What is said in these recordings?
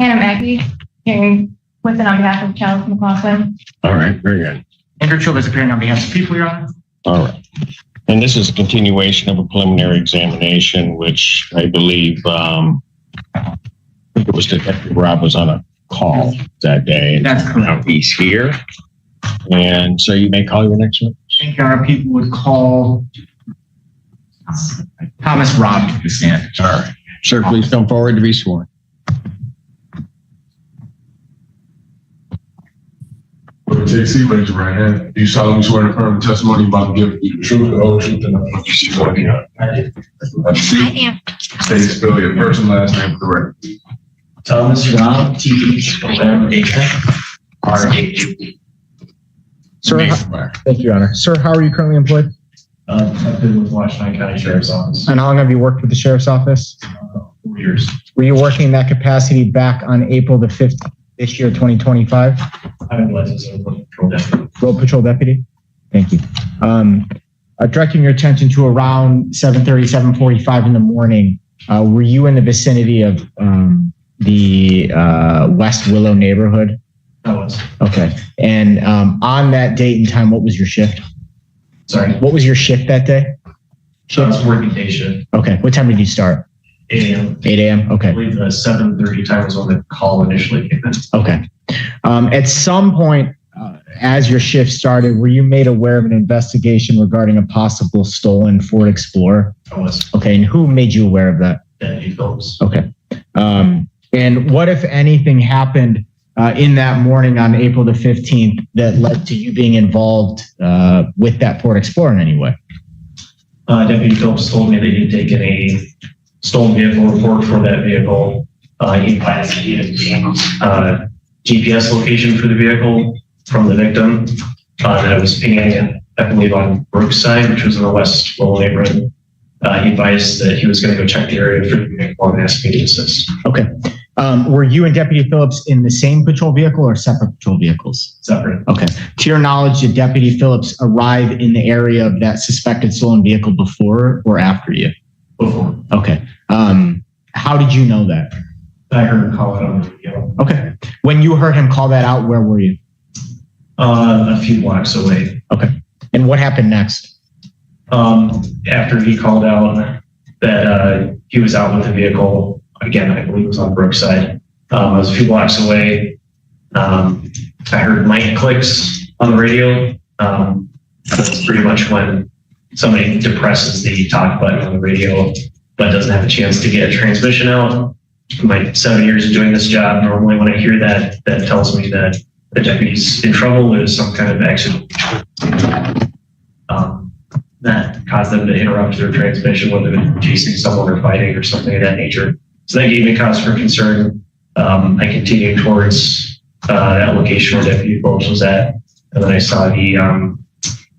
Hannah Mackey, hearing with and on behalf of Charles McLaughlin. All right, very good. Andrew Chilvers appearing on behalf of people, Your Honor. All right. And this is a continuation of a preliminary examination, which I believe it was Detective Rob was on a call that day. That's correct. Now he's here. And so you may call your next one. Thank you, Your Honor. People would call Thomas Robb to the stand. All right. Sir, please come forward to be sworn. JC, raise your right hand. Do you solemnly swear to affirm the testimony you're about to give the truth, the whole truth, and nothing but the truth? I am. State, spell your first and last name for the record. Thomas Robb, T-H-O-M-A-R-A-G. Sir, thank you, Your Honor. Sir, how are you currently employed? I've been with Washington County Sheriff's Office And how long have you worked with the Sheriff's Office? 4 years. Were you working in that capacity back on April the 15th this year, 2025? I'm licensed as a road patrol deputy. Road Patrol Deputy? Thank you. Directing your attention to around 7:30, 7:45 in the morning, were you in the vicinity of the West Willow neighborhood? I was. Okay. And on that date and time, what was your shift? Sorry. What was your shift that day? I was working day shift. Okay. What time did you start? 8 a.m. 8 a.m. I Okay. believe the 7:30 time was when the call initially came in. Okay. At some point, as your shift started, were you made aware of an investigation regarding a possible stolen Ford Explorer? I was. Okay. And who made you aware of that? Deputy Phillips. Okay. And what, if anything, happened in that morning on April the 15th that led to you being involved with that Ford Explorer in any way? Deputy Phillips told me that he'd taken a stolen vehicle report for that vehicle. He advised that he had obtained GPS location for the vehicle from the victim. That was pinging it, I believe, on Brookside, which was in the West Willow neighborhood. He advised that he was going to go check the area for the vehicle and asked me to assist. Okay. Were you and Deputy Phillips in the same patrol vehicle or separate patrol vehicles? Separate. Okay. To your knowledge, did Deputy Phillips arrive in the area of that suspected stolen vehicle before or after you? Before. Okay. How did you know that? I heard him call it on the radio. Okay. When you heard him call that out, where were you? A few blocks away. Okay. And what happened next? After he called out that he was out with the vehicle, again, I believe it was on Brookside. I was a few blocks away. I heard mic clicks on the radio. That's pretty much when somebody depresses the talk button on the radio, but doesn't have a chance to get a transmission out. In my 7 years of doing this job, normally when I hear that, that tells me that the deputy's in trouble. There's some kind of accident that caused them to interrupt their transmission, whether they're chasing someone or fighting or something of that nature. So that gave me cause for concern. I continued towards that location where Deputy Phillips was at, and then I saw the, I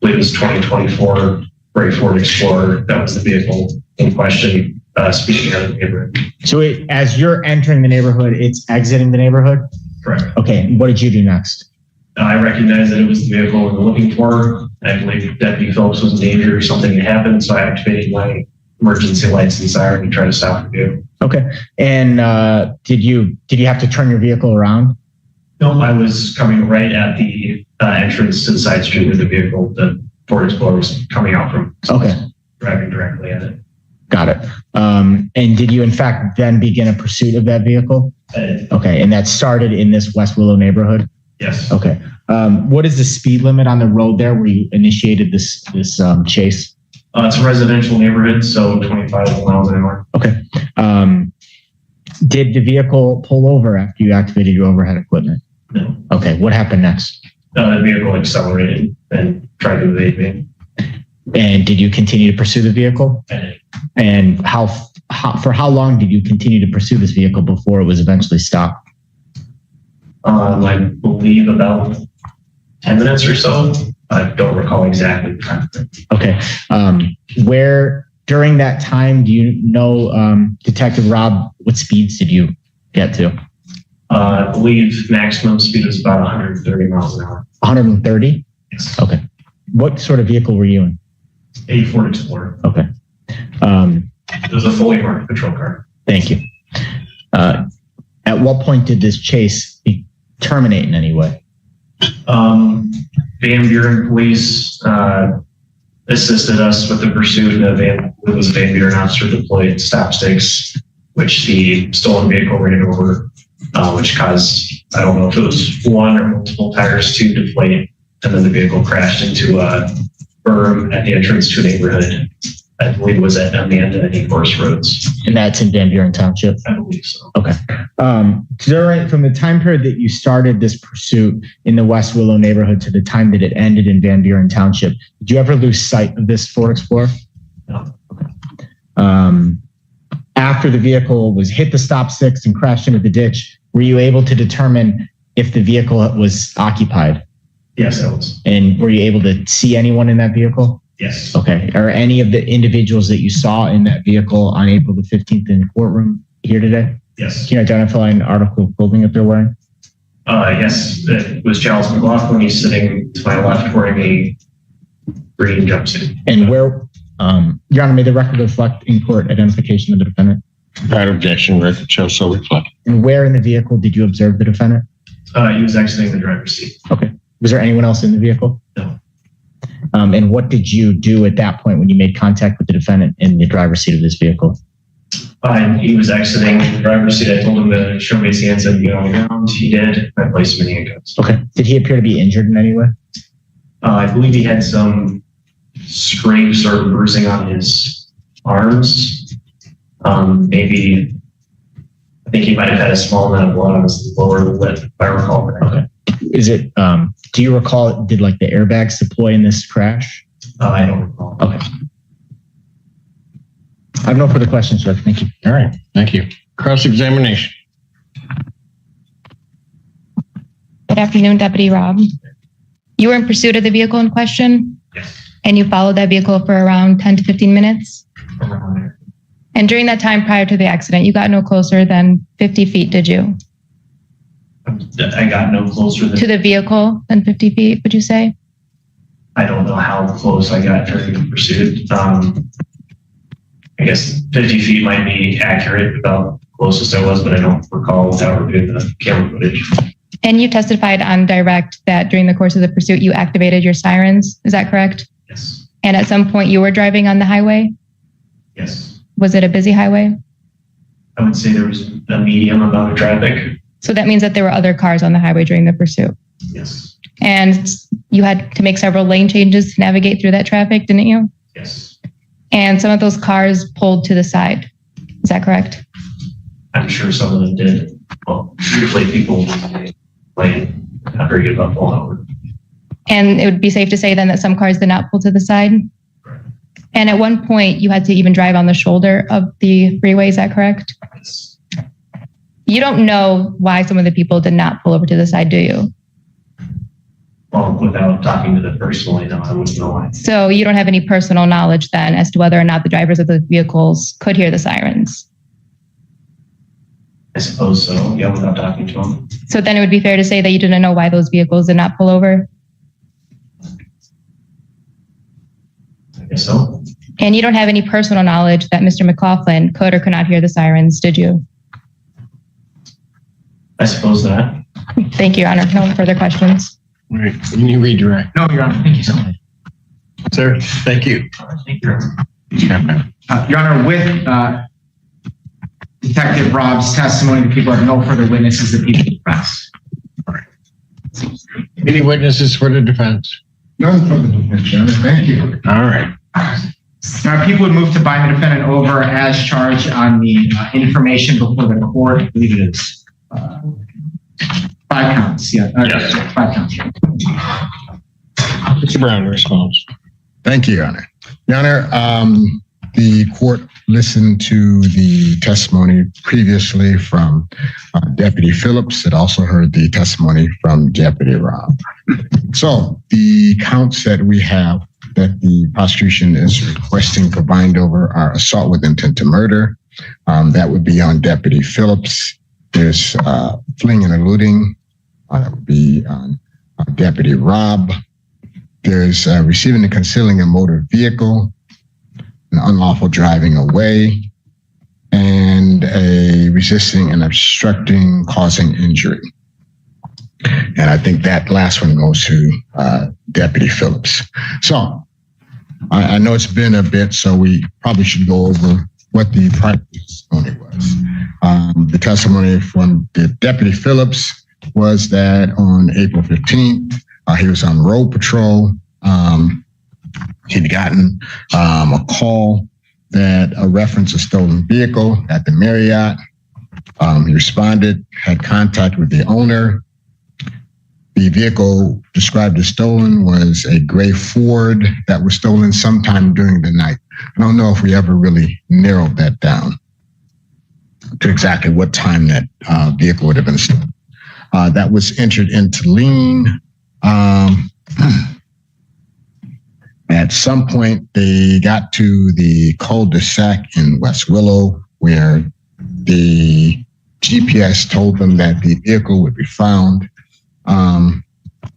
believe it was 2024 Gray Ford Explorer. That was the vehicle in question, speaking out of the neighborhood. So as you're entering the neighborhood, it's exiting the neighborhood? Correct. Okay. And what did you do next? I recognized that it was the vehicle we were looking for. I believe Deputy Phillips was in danger or something had happened, so I activated my emergency lights and siren to try to stop the vehicle. Okay. And did you have to turn your vehicle around? No, I was coming right at the entrance to the side street where the vehicle, the Ford Explorer, was coming out from. So Okay. I was driving directly at it. Got it. And did you, in fact, then begin a pursuit of that vehicle? Okay. And that started in this West Willow neighborhood? Yes. Okay. What is the speed limit on the road there where you initiated this chase? It's a residential neighborhood, so 25 miles an hour. Okay. Did the vehicle pull over after you activated your overhead equipment? No. Okay. What happened next? The vehicle accelerated and tried to evade me. And did you continue to pursue the vehicle? And for how long did you continue to pursue this vehicle before it was eventually stopped? I believe about 10 minutes or so. I don't recall exactly the time. Okay. Where during that time, do you know, Detective Rob, what speeds did you get to? I believe maximum speed was about 130 miles an hour. 130? Yes. Okay. What sort of vehicle were you in? A Ford Explorer. Okay. It was a fully marked patrol car. Thank you. At At what point did this chase terminate in any way? Van Buren police assisted us with the pursuit. It was a Van Buren officer deployed stop sticks, which the stolen vehicle ran over, which caused, I don't know if it was one or multiple tires to deflate, and then the vehicle crashed into a berm at the entrance to a neighborhood. I believe it was on the end of any course roads. And that's in Van Buren Township? I believe so. Okay. From the time period that you started this pursuit in the West Willow neighborhood to the time that it ended in Van Buren Township, did you ever lose sight of this Ford Explorer? No. Okay. After the vehicle was hit the stop sticks and crashed into the ditch, were you able to determine if the vehicle was occupied? Yes, I was. And were you able to see anyone in that vehicle? Yes. Okay. Are any of the individuals that you saw in that vehicle on April the 15th in the courtroom here today? Yes. Can you identify an article of clothing that they're wearing? Yes, it was Giles McLaughlin. He's sitting to my left wearing a green jumpsuit. And where, Your Honor, may the record reflect in court identification of the defendant? Without objection, record shows so reflect. And where in the vehicle did you observe the defendant? He was exiting the driver's seat. Okay. Was there anyone else in the vehicle? No. And what did you do at that point when you made contact with the defendant in the driver's seat of this vehicle? He was exiting the driver's seat. I told him to show me his hands and get on the ground. He did. I placed him in handcuffs. Okay. Did he appear to be injured in any way? I believe he had some scrapes or bruising on his arms. Maybe, I think he might have had a small amount of blood on his lower lip, if I recall correctly. Okay. Is it, do you recall, did like the airbags deploy in this crash? I don't recall. Okay. I have no further questions, sir. Thank you. All right. Thank you. Cross-examination. Good afternoon, Deputy Rob. You were in pursuit of the vehicle in question, Yes. and you followed that vehicle for around 10 to 15 minutes. And during that time prior to the accident, you got no closer than 50 feet, did you? I got no closer To than, the vehicle than 50 feet, would you say? I don't know how close I got during the pursuit. I guess 50 feet might be accurate about closest I was, but I don't recall without reviewing the camera footage. And you testified on direct that during the course of the pursuit, you activated your sirens. Is that correct? Yes. And at some point you were driving on the highway? Yes. Was it a busy highway? I would say there was a medium amount of traffic. So that means that there were other cars on the highway during the pursuit. Yes. And you had to make several lane changes to navigate through that traffic, didn't you? Yes. And some of those cars pulled to the side. Is that correct? I'm sure some of them did. Well, usually people like not very good about pulling over. And it would be safe to say then that some cars did not pull to the side. And at one point you had to even drive on the shoulder of the freeway. Is that correct? Yes. You don't know why some of the people did not pull over to the side, do you? Well, without talking to them personally, no, I wouldn't know why. So you don't have any personal knowledge then as to whether or not the drivers of the vehicles could hear the sirens. I suppose so. Yeah, without talking to them. So then it would be fair to say that you didn't know why those vehicles did not pull over. I guess so. And you don't have any personal knowledge that Mr. McLaughlin could or could not hear the sirens, did you? I suppose not. Thank you, Your Honor. No further questions. All right. Can you redirect? No, Your Honor. Thank you so much. Sir, thank you. Thank you. Your Honor, with Detective Rob's testimony, the people have no further witnesses, the people press. Any witnesses for the defense? None from the defense, Your Honor. Thank you. All right. Now, people would move to bind the defendant over as charged on the information before the court. I believe it is 5 counts. Yeah, Yes. 5 counts. Mr. Brown responds. Thank you, Your Honor. Your Honor, the court listened to the testimony previously from Deputy Phillips. It also heard the testimony from Deputy Rob. So the counts that we have that the prosecution is requesting for bind over are assault with intent to murder. That would be on Deputy Phillips. There's fleeing and eluding. That would be on Deputy Rob. There's receiving and concealing a motor vehicle, an unlawful driving away, and a resisting and obstructing causing injury. And I think that last one goes to Deputy Phillips. So I know it's been a bit, so we probably should go over what the prior testimony was. The testimony from the Deputy Phillips was that on April 15th, he was on road patrol. He'd gotten a call that referenced a stolen vehicle at the Marriott. He responded, had contact with the owner. The vehicle described as stolen was a gray Ford that was stolen sometime during the night. I don't know if we ever really narrowed that down to exactly what time that vehicle would have been stolen. That was entered into lien. At some point, they got to the cul-de-sac in West Willow, where the GPS told them that the vehicle would be found.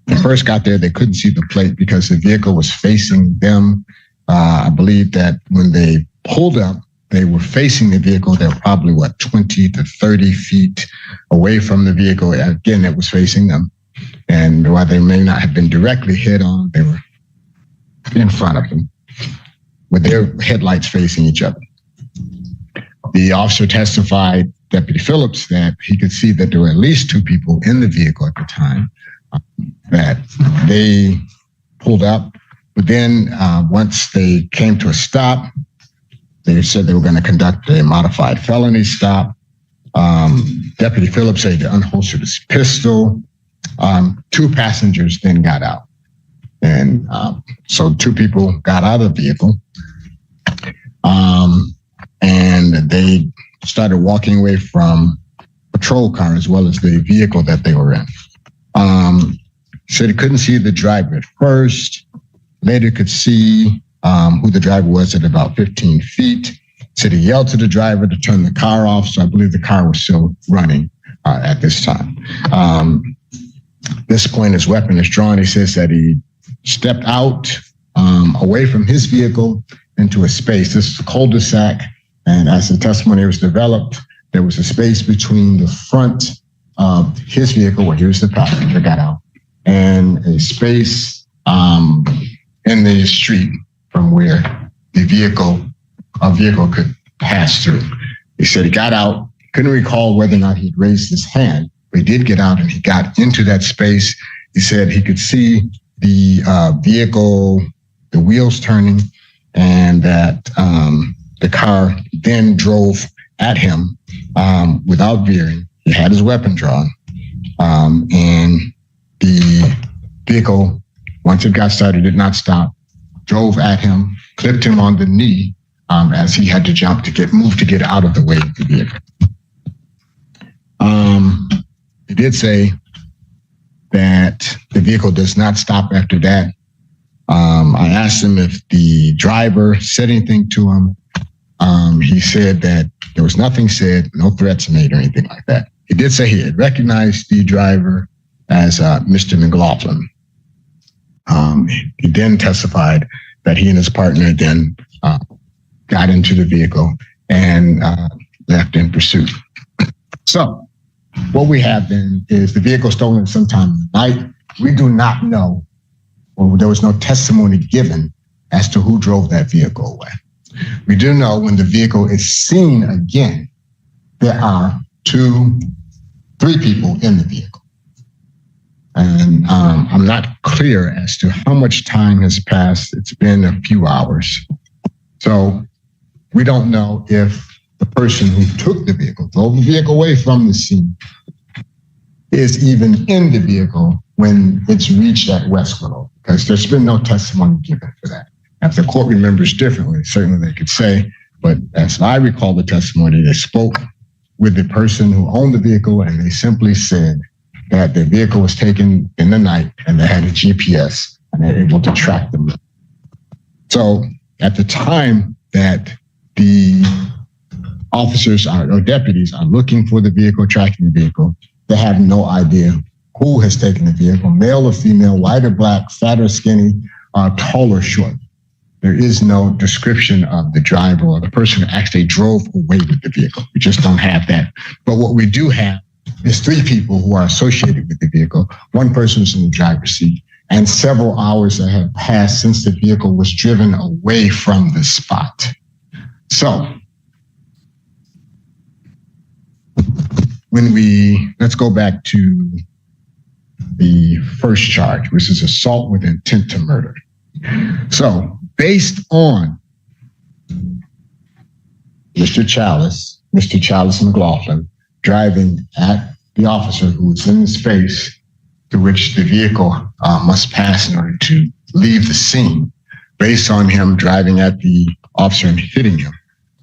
They first got there, they couldn't see the plate because the vehicle was facing them. I believe that when they pulled up, they were facing the vehicle. They were probably, 20 to 30 feet away from the vehicle. Again, it was facing them. And while they may not have been directly hit on, they were in front of them with their headlights facing each other. The officer testified, Deputy Phillips, that he could see that there were at least two people in the vehicle at the time, that they pulled up. But then once they came to a stop, they said they were going to conduct a modified felony stop. Deputy Phillips said he unholstered his pistol. Two passengers then got out. And so two people got out of the vehicle. And they started walking away from patrol car as well as the vehicle that they were in. Said he couldn't see the driver at first. Later could see who the driver was at about 15 feet. Said he yelled to the driver to turn the car off. So I believe the car was still running at this time. This point, his weapon is drawn. He says that he stepped out away from his vehicle into a space. This is a cul-de-sac. And as the testimony was developed, there was a space between the front of his vehicle, where he was the passenger, got out, and a space in the street from where a vehicle could pass through. He said he got out, couldn't recall whether or not he'd raised his hand, but he did get out and he got into that space. He said he could see the vehicle, the wheels turning, and that the car then drove at him without veering. He had his weapon drawn, and the vehicle, once it got started, did not stop, drove at him, clipped him on the knee as he had to jump to get out of the way of the vehicle. He did say that the vehicle does not stop after that. I asked him if the driver said anything to him. He said that there was nothing said, no threats made or anything like that. He did say he had recognized the driver as Mr. McLaughlin. He then testified that he and his partner then got into the vehicle and left in pursuit. So what we have then is the vehicle stolen sometime in the night. We do not know, or there was no testimony given as to who drove that vehicle away. We do know when the vehicle is seen again, there are 3 people in the vehicle. And I'm not clear as to how much time has passed. It's been a few hours. So we don't know if the person who took the vehicle, drove the vehicle away from the scene, is even in the vehicle when it's reached at West Willow, because there's been no testimony given for that. If the court remembers differently, certainly they could say, but as I recall the testimony, they spoke with the person who owned the vehicle and they simply said that the vehicle was taken in the night and they had a GPS and they're able to track them. So at the time that the officers or deputies are looking for the vehicle, tracking the vehicle, they have no idea who has taken the vehicle, male or female, white or black, fat or skinny, tall or short. there is no description of the driver or the person who actually drove away with the vehicle. We just don't have that. But what we do have is 3 people who are associated with the vehicle. One person is in the driver's seat, and several hours that have passed since the vehicle was driven away from the spot. So, let's go back to the first charge, which is assault with intent to murder. So, based on Mr. Chalice McLaughlin driving at the officer who was in the space to which the vehicle must pass in order to leave the scene, based on him driving at the officer and hitting him,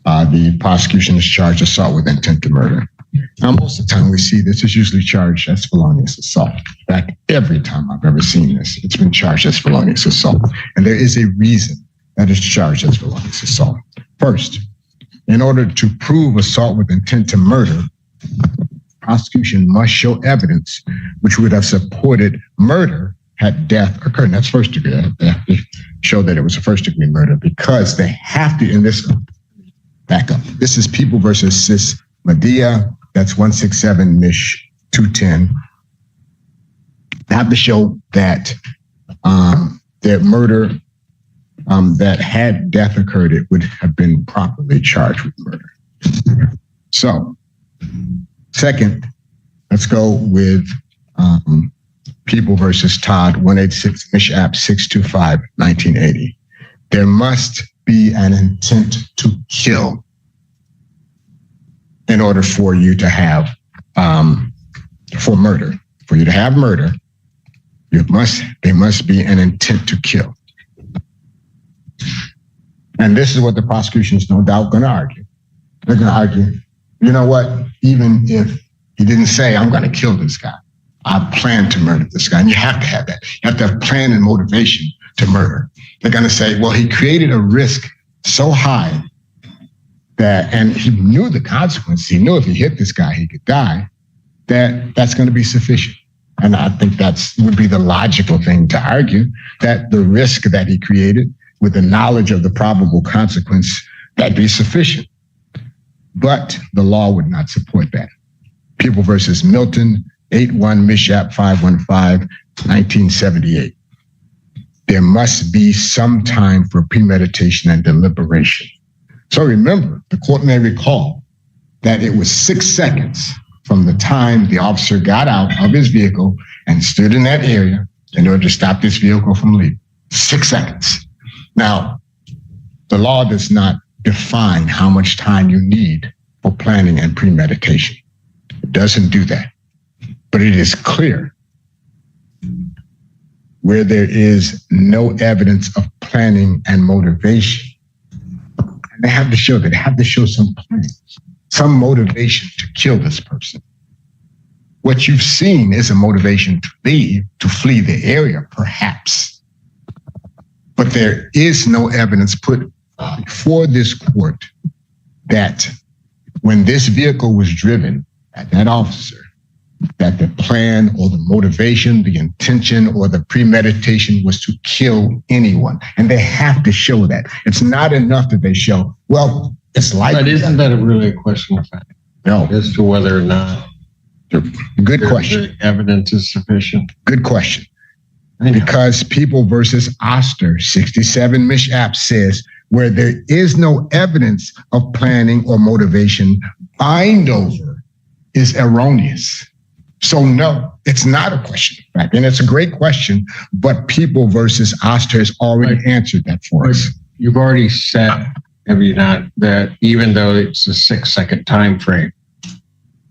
the prosecution is charged assault with intent to murder. Now, most of the time we see this is usually charged as felonious assault. In fact, every time I've ever seen this, it's been charged as felonious assault. And there is a reason that it's charged as felonious assault. First, in order to prove assault with intent to murder, prosecution must show evidence which would have supported murder had death occurred. And that's first degree. They have to show that it was a first degree murder because they have to, in this, back up. This is People versus Sis Medea. That's 167 Mish 210. They have to show that their murder, that had death occurred, it would have been properly charged with murder. So, second, let's go with People versus Todd, 186 Mish App 625, 1980. There must be an intent to kill in order for you to have, for murder. For you to have murder, there must be an intent to kill. And this is what the prosecution is no doubt going to argue. They're going to argue, you know what, even if he didn't say, I'm going to kill this guy, I plan to murder this guy. And you have to have that. You have to have plan and motivation to murder. They're going to say, well, he created a risk so high that, and he knew the consequence. He knew if he hit this guy, he could die, that's going to be sufficient. And I think would be the logical thing to argue, that the risk that he created with the knowledge of the probable consequence, that'd be sufficient. But the law would not support that. People versus Milton, 81 Mishap 515, 1978. There must be some time for premeditation and deliberation. So remember, the court may recall that it was 6 seconds from the time the officer got out of his vehicle and stood in that area in order to stop this vehicle from leaving. 6 seconds. Now, the law does not define how much time you need for planning and premeditation. It doesn't do that. But it is clear where there is no evidence of planning and motivation. And they have to show that. They have to show some plan, some motivation to kill this person. What you've seen is a motivation to flee the area, perhaps. But there is no evidence put before this court that when this vehicle was driven at that officer, that the plan or the motivation, the intention or the premeditation was to kill anyone. And they have to show that. It's not enough that they show, well, it's likely. But isn't that really a question of fact? No. As to whether or not good question. The evidence is sufficient. Good question. Because People versus Oster, 67 Mishap says, where there is no evidence of planning or motivation, bind over is erroneous. So no, it's not a question of fact. And it's a great question, but People versus Oster has already answered that for us. You've already said, have you not, that even though it's a 6 second time frame,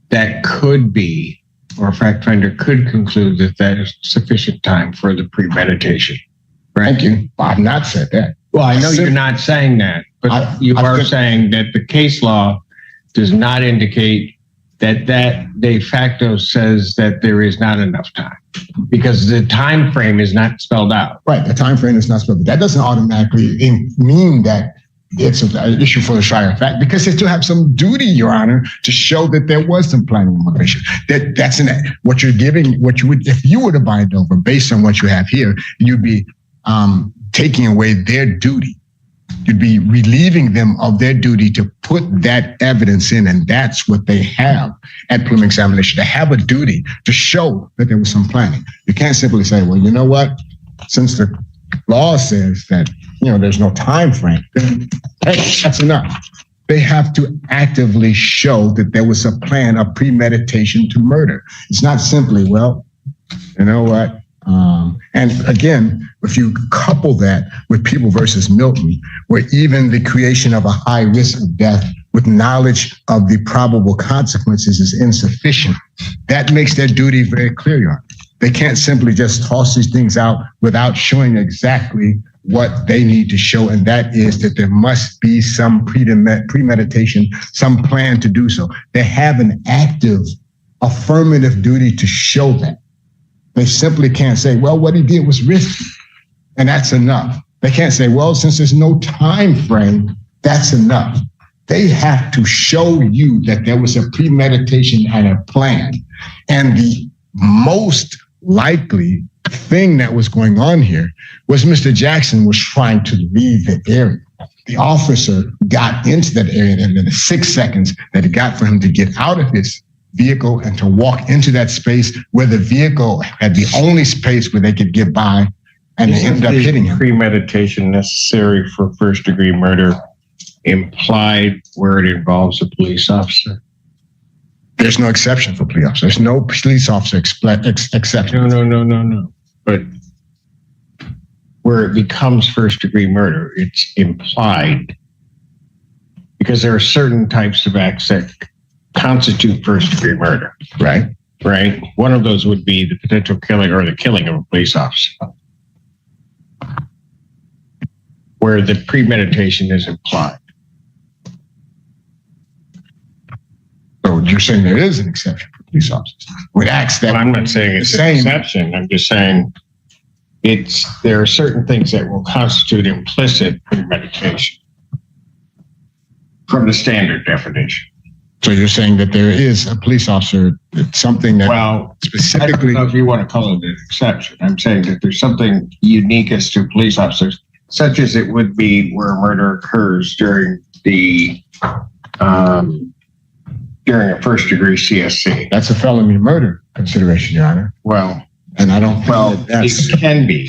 that could be, or a fact finder could conclude that that is sufficient time for the premeditation. Right? Thank you. I've not said that. Well, I know you're not saying that, but you are saying that the case law does not indicate that de facto says that there is not enough time because the time frame is not spelled out. Right, the time frame is not spelled out. That doesn't automatically mean that it's an issue for the trier of fact, because they still have some duty, Your Honor, to show that there was some planning and motivation. That's what you're giving. What you would, if you were to bind over based on what you have here, you'd be taking away their duty You'd be relieving them of their duty to put that evidence in, and that's what they have at preliminary examination. They have a duty to show that there was some planning. You can't simply say, well, you know what? Since the law says that, there's no time frame, then that's enough. They have to actively show that there was a plan, a premeditation to murder. It's not simply, well, you know what? And again, if you couple that with People versus Milton, where even the creation of a high risk of death with knowledge of the probable consequences is insufficient, that makes their duty very clear, Your Honor. They can't simply just toss these things out without showing exactly what they need to show, and that is that there must be some premeditation, some plan to do so. They have an active, affirmative duty to show that. They simply can't say, well, what he did was risky, and that's enough. They can't say, well, since there's no time frame, that's enough. They have to show you that there was a premeditation and a plan. And the most likely thing that was going on here was Mr. Jackson was trying to leave the area. The officer got into that area, and in the 6 seconds that it got for him to get out of his vehicle and to walk into that space where the vehicle had the only space where they could get by, and they ended up hitting him. Premeditation necessary for first degree murder implied where it involves a police officer? There's no exception for police officer. There's no police officer exception. No. But where it becomes first degree murder, it's implied, because there are certain types of acts that constitute first degree murder. Right. One of those would be the potential killing or the killing of a police officer, where the premeditation is implied. So you're saying there is an exception for police officers with acts that I'm not saying it's an exception. I'm just saying there are certain things that will constitute implicit premeditation from the standard definition. So you're saying that there is a police officer, something that specifically. I don't know if you want to call it an exception. I'm saying that there's something unique as to police officers, such as it would be where a murder occurs during a first degree CSC. That's a felony murder consideration, Your Honor. Well, and I don't. It can be,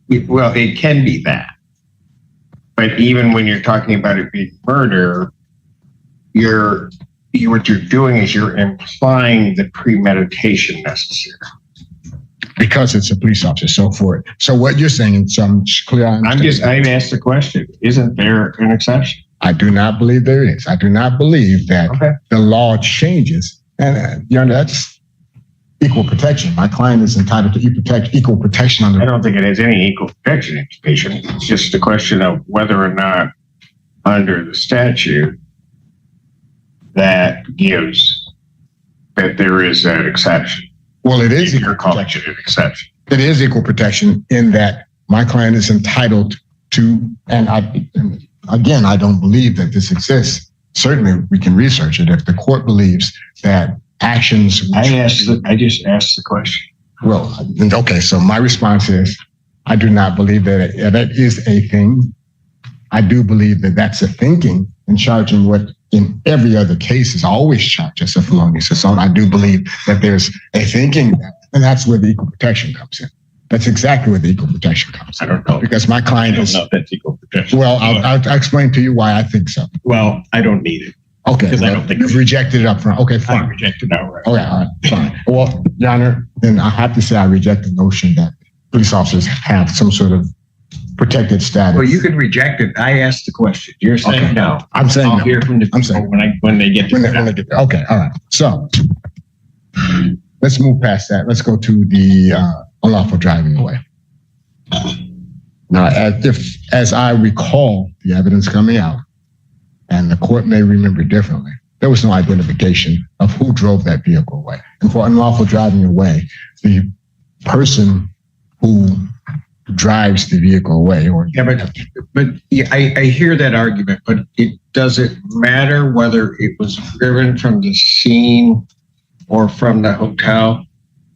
it can be that. But even when you're talking about it being murder, what you're doing is you're implying the premeditation necessary. Because it's a police officer, so what you're saying in some clear. I've asked the question, isn't there an exception? I do not believe there is. I do not believe that the law changes. And Your Honor, that's equal protection. My client is entitled to equal protection under. I don't think it has any equal protection implication. It's just a question of whether or not under the statute that gives that there is an exception. Well, it is equal protection. An exception. It is equal protection in that my client is entitled to, and I don't believe that this exists. Certainly, we can research it if the court believes that actions. I just asked the question. Well, okay. So my response is, I do not believe that that is a thing. I do believe that that's a thinking, and charging what in every other case is always charged as a felonious assault. I do believe that there's a thinking, and that's where the equal protection comes in. That's exactly where the equal protection comes in. I don't know. Because my client is. I don't know if that's equal protection. Well, I'll explain to you why I think so. Well, I don't need it. Okay. Because I don't think you've rejected it up front. Okay, fine. I rejected it outright. Okay, all right, fine. Well, Your Honor, then I have to say I reject the notion that police officers have some sort of protected status. Well, you can reject it. I asked the question. You're saying no. I'm saying I'll no. hear from the people when they get to that. Okay, all right. So let's move past that. Let's go to the unlawful driving away. Now, as I recall the evidence coming out, and the court may remember differently, there was no identification of who drove that vehicle away. And for unlawful driving away, the person who drives the vehicle away, or I hear that argument, but it doesn't matter whether it was driven from the scene or from the hotel.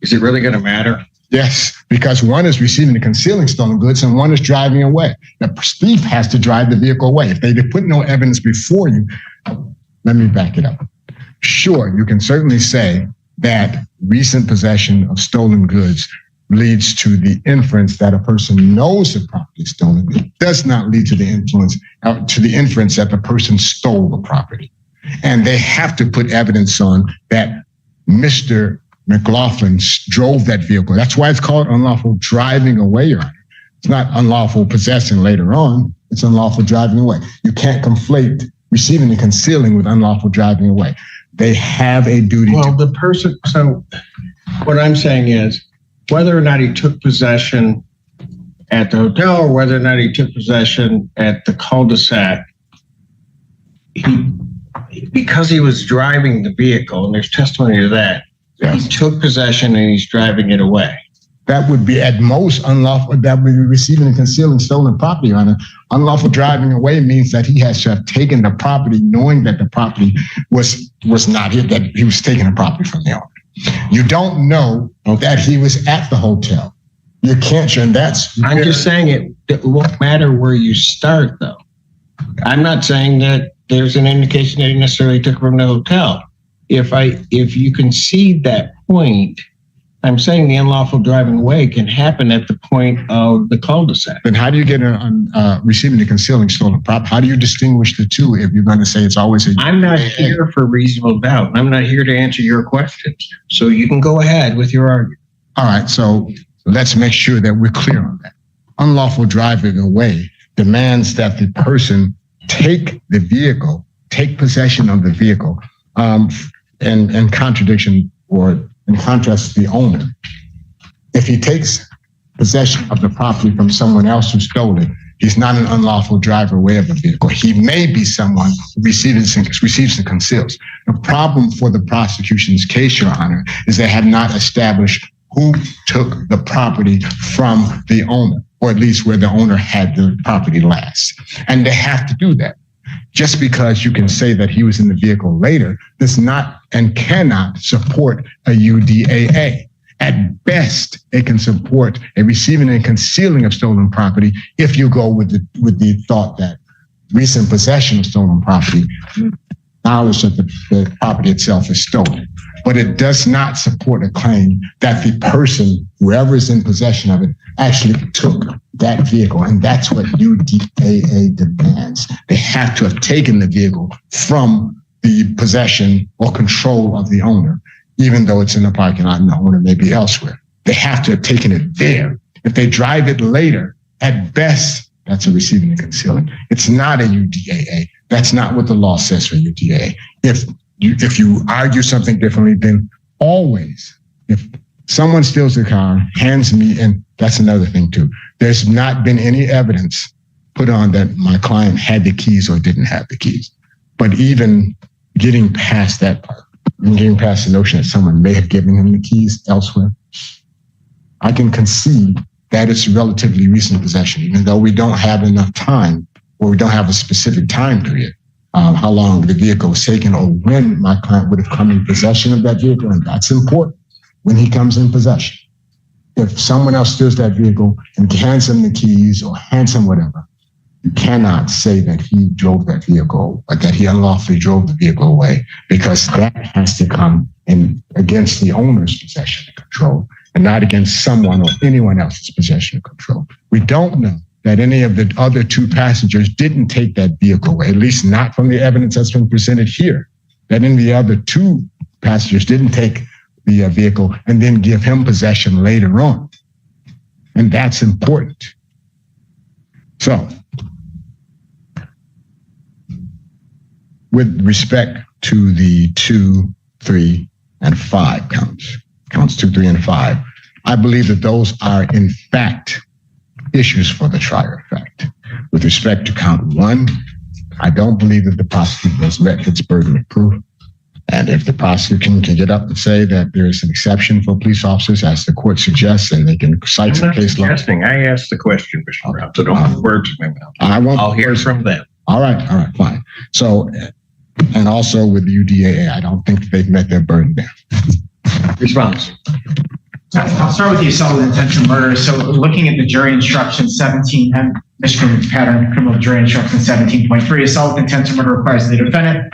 Is it really going to matter? Yes, because one is receiving and concealing stolen goods and one is driving away. The thief has to drive the vehicle away. If they put no evidence before you, let me back it up. Sure, you can certainly say that recent possession of stolen goods leads to the inference that a person knows the property is stolen. It does not lead to the inference that the person stole the property. And they have to put evidence on that Mr. McLaughlin drove that vehicle. That's why it's called unlawful driving away, Your Honor. It's not unlawful possessing later on. It's unlawful driving away. You can't conflate receiving and concealing with unlawful driving away. They have a duty so what I'm saying is whether or not he took possession at the hotel or whether or not he took possession at the cul-de-sac, because he was driving the vehicle, and there's testimony to that, Yes. He took possession and he's driving it away. That would be at most unlawful. That would be receiving and concealing stolen property, Your Honor. Unlawful driving away means that he has to have taken the property knowing that the property was not his, that he was taking the property from the owner. You don't know that he was at the hotel. You can't, and that's... I'm just saying it won't matter where you start, though. I'm not saying that there's an indication that he necessarily took it from the hotel. If you concede that point, I'm saying the unlawful driving away can happen at the point of the cul-de-sac. Then how do you get receiving and concealing stolen property? How do you distinguish the two if you're going to say it's always a... I'm not here for reasonable doubt. I'm not here to answer your questions. So you can go ahead with your argument. All right, so let's make sure that we're clear on that. Unlawful driving away demands that the person take the vehicle, take possession of the vehicle, in contradiction or in contrast to the owner. If he takes possession of the property from someone else who stole it, he's not an unlawful driver away of the vehicle. He may be someone who receives and conceals. The problem for the prosecution's case, Your Honor, is they have not established who took the property from the owner, or at least where the owner had the property last. And they have to do that. Just because you can say that he was in the vehicle later does not and cannot support a UDAA. At best, it can support a receiving and concealing of stolen property if you go with the thought that recent possession of stolen property, knowledge that the property itself is stolen. But it does not support a claim that the person, whoever is in possession of it, actually took that vehicle. And that's what UDAA demands. They have to have taken the vehicle from the possession or control of the owner, even though it's in the parking lot and the owner may be elsewhere. They have to have taken it there. If they drive it later, at best, that's a receiving and concealing. It's not a UDAA. That's not what the law says for UDAA. If you argue something differently, then always, if someone steals the car, hands me, and that's another thing too. There's not been any evidence put on that my client had the keys or didn't have the keys. But even getting past that part, getting past the notion that someone may have given him the keys elsewhere, I can concede that it's relatively recent possession, even though we don't have enough time, or we don't have a specific time period, how long the vehicle was taken or when my client would have come in possession of that vehicle. And that's important when he comes in possession. If someone else steals that vehicle and hands him the keys or hands him whatever, you cannot say that he drove that vehicle or that he unlawfully drove the vehicle away, because that has to come in against the owner's possession and control, and not against someone or anyone else's possession and control. We don't know that any of the other two passengers didn't take that vehicle away, at least not from the evidence that's been presented here, that any of the other two passengers didn't take the vehicle and then give him possession later on. And that's important. So, with respect to the 2, 3, and 5 counts 2, 3, and 5, I believe that those are in fact issues for the trier effect. With respect to count 1, I don't believe that the prosecutor has met its burden of proof. And if the prosecution can get up and say that there is an exception for police officers, as the court suggests, and they can cite some case law. I asked the question, Mr. Brown, so don't put words in my mouth. I'll hear from them. All right, fine. So, and also with the UDAA, I don't think they've met their burden there. Response. I'll start with the assault with intent to murder. So looking at the jury instruction 17 and Michigan pattern criminal jury instruction 17.3, assault with intent to murder requires the defendant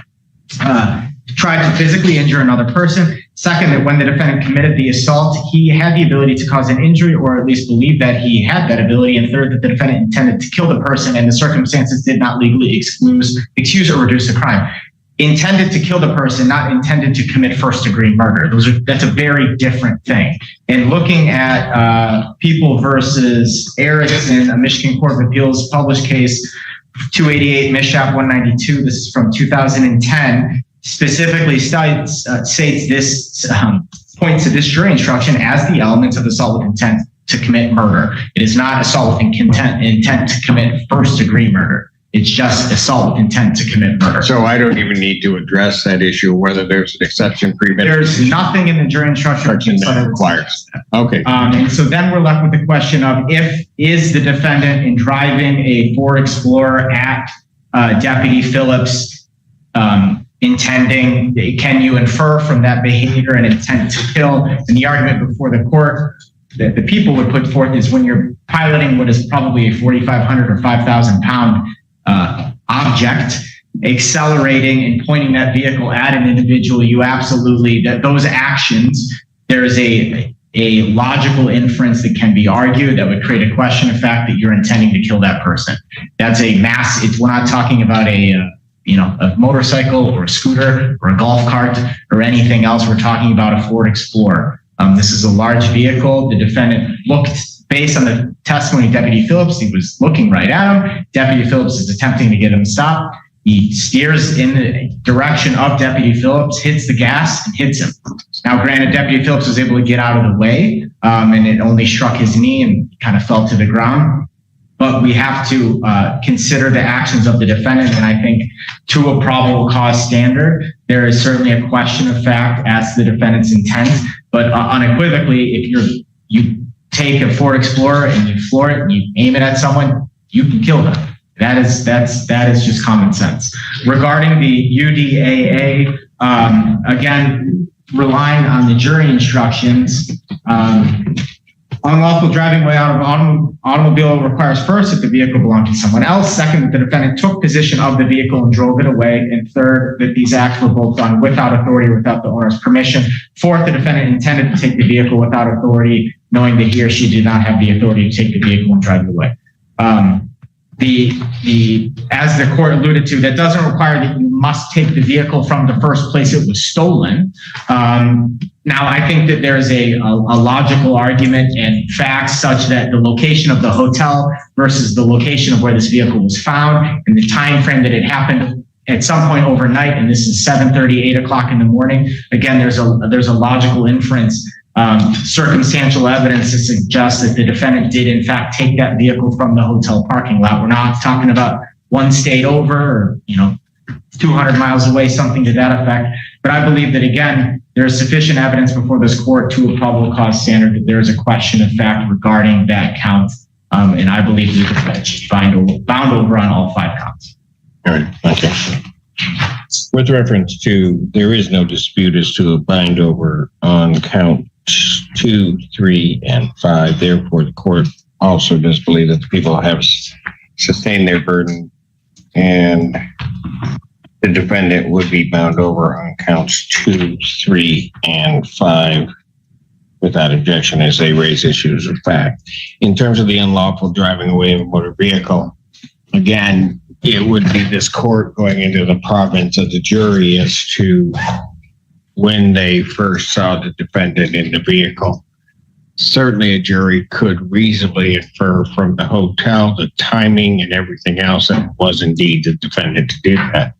tried to physically injure another person. Second, that when the defendant committed the assault, he had the ability to cause an injury or at least believe that he had that ability. And third, that the defendant intended to kill the person and the circumstances did not legally excuse or reduce the crime. Intended to kill the person, not intended to commit first-degree murder. That's a very different thing. And looking at People versus Erickson, a Michigan Court of Appeals published case 288 Mishap 192, this is from 2010, specifically states this, points to this jury instruction as the elements of assault with intent to commit murder. It is not assault with intent to commit first-degree murder. It's just assault with intent to commit murder. So I don't even need to address that issue, whether there's an exception There's nothing in the jury instruction that requires. Okay. And so then we're left with the question of is the defendant in driving a Ford Explorer at Deputy Phillips intending, can you infer from that behavior an intent to kill? And the argument before the court that the people would put forth is when you're piloting what is probably a 4,500 or 5,000 pound object, accelerating and pointing that vehicle at an individual, you absolutely, that those actions, there's a logical inference that can be argued that would create a question of fact that you're intending to kill that person. That's a we're not talking about a motorcycle or a scooter or a golf cart or anything else. We're talking about a Ford Explorer. This is a large vehicle. The defendant looked, based on the testimony of Deputy Phillips, he was looking right at him. Deputy Phillips is attempting to get him stopped. He steers in the direction of Deputy Phillips, hits the gas, and hits him. Now, granted, Deputy Phillips was able to get out of the way, and it only struck his knee and kind of fell to the ground. But we have to consider the actions of the defendant, and I think to a probable cause standard, there is certainly a question of fact as to the defendant's intent. But unequivocally, if you take a Ford Explorer and you floor it and you aim it at someone, you can kill them. That is just common sense. Regarding the UDAA, again, relying on the jury instructions, unlawful driving way out of automobile requires first that the vehicle belonged to someone else. Second, that the defendant took possession of the vehicle and drove it away. And third, that these acts were both done without authority or without the owner's permission. Fourth, the defendant intended to take the vehicle without authority, knowing that he or she did not have the authority to take the vehicle and drive it away. As the court alluded to, that doesn't require that you must take the vehicle from the first place it was stolen. Now, I think that there's a logical argument and facts such that the location of the hotel versus the location of where this vehicle was found and the time frame that it happened at some point overnight, and this is 7:30, 8 o'clock in the morning. Again, there's a logical inference, circumstantial evidence to suggest that the defendant did in fact take that vehicle from the hotel parking lot. We're not talking about one state over or 200 miles away, something to that effect. But I believe that, again, there is sufficient evidence before this court to a probable cause standard that there is a question of fact regarding that count. And I believe that the defendant should be bound over on all 5 counts. All right, okay. With reference to, there is no dispute as to a bind over on count 2, 3, and 5. Therefore, the court also does believe that the people have sustained their burden and the defendant would be bound over on counts 2, 3, and 5 without objection as they raise issues of fact. In terms of the unlawful driving away of a motor vehicle, again, it would be this court going into the province of the jury as to when they first saw the defendant in the vehicle. Certainly a jury could reasonably infer from the hotel, the timing and everything else that it was indeed the defendant who did that.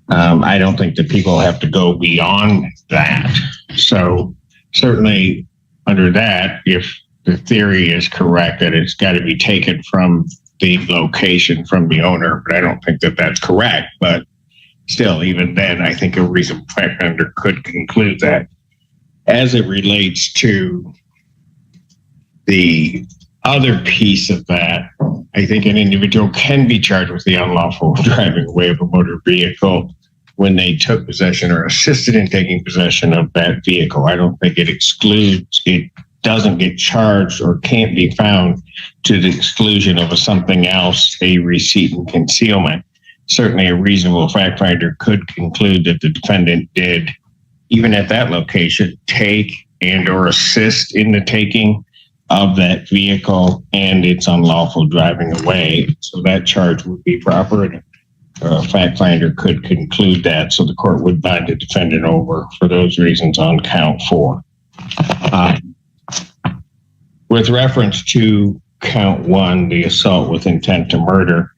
I don't think that people have to go beyond that. So certainly under that, if the theory is correct that it's got to be taken from the location from the owner, but I don't think that that's correct. But still, even then, I think a reasonable fact finder could conclude that. As it relates to the other piece of that, I think an individual can be charged with the unlawful driving away of a motor vehicle when they took possession or assisted in taking possession of that vehicle. I don't think it excludes, it doesn't get charged or can't be found to the exclusion of something else, a receipt and concealment. Certainly a reasonable fact finder could conclude that the defendant did, even at that location, take and or assist in the taking of that vehicle and its unlawful driving away. So that charge would be proper. And a fact finder could conclude that. So the court would bind the defendant over for those reasons on count 4. With reference to count 1, the assault with intent to murder,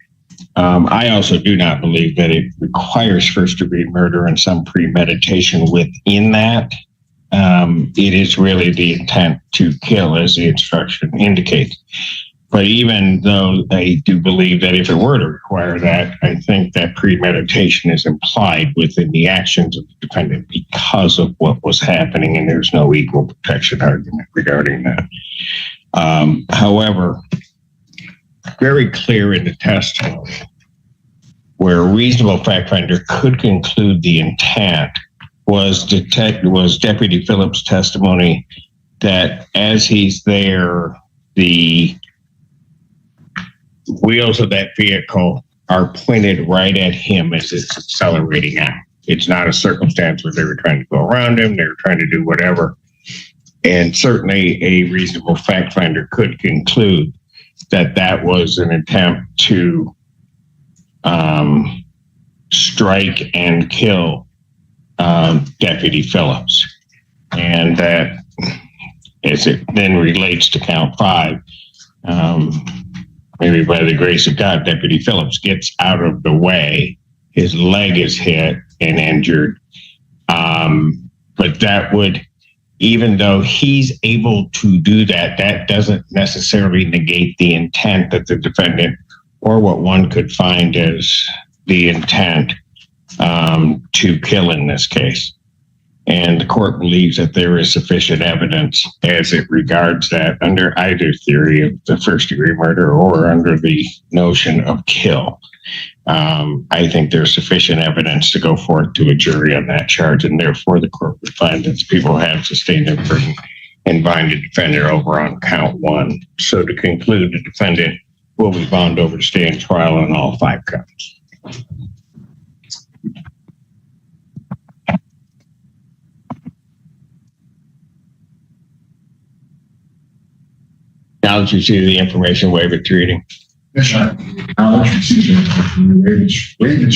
I also do not believe that it requires first-degree murder and some premeditation within that. It is really the intent to kill, as the instruction indicates. But even though I do believe that if it were to require that, I think that premeditation is implied within the actions of the defendant because of what was happening, and there's no equal protection argument regarding that. However, very clear in the testimony where a reasonable fact finder could conclude the intent was Deputy Phillips' testimony that as he's there, the wheels of that vehicle are pointed right at him as it's accelerating out. It's not a circumstance where they were trying to go around him, they were trying to do whatever. And certainly a reasonable fact finder could conclude that that was an attempt to strike and kill Deputy Phillips. And that, as it then relates to count 5, maybe by the grace of God, Deputy Phillips gets out of the way. His leg is hit and injured. But that would, even though he's able to do that, that doesn't necessarily negate the intent that the defendant, or what one could find as the intent to kill in this case. And the court believes that there is sufficient evidence as it regards that under either theory of the first-degree murder or under the notion of kill. I think there's sufficient evidence to go forth to a jury on that charge, and therefore the court would find that the people have sustained their burden and bind the defendant over on count 1. So to conclude, the defendant will be bound over to stand trial on all 5 counts. Now that you see the information, waive it to reading. Yes, sir. I'll let you see the waive it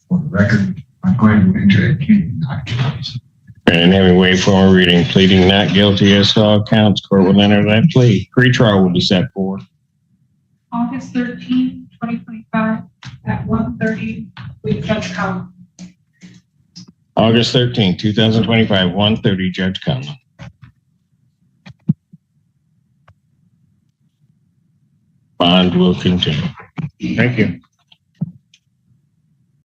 for the record. I'm going to enter a plea not guilty. And having waived formal reading, pleading not guilty as to all counts, court will enter that plea. Pretrial will be set for August 13th, 2025 at 1:30 with Judge Collins. August 13th, 2025, 1:30, Judge Conlon. Bond will continue. Thank you.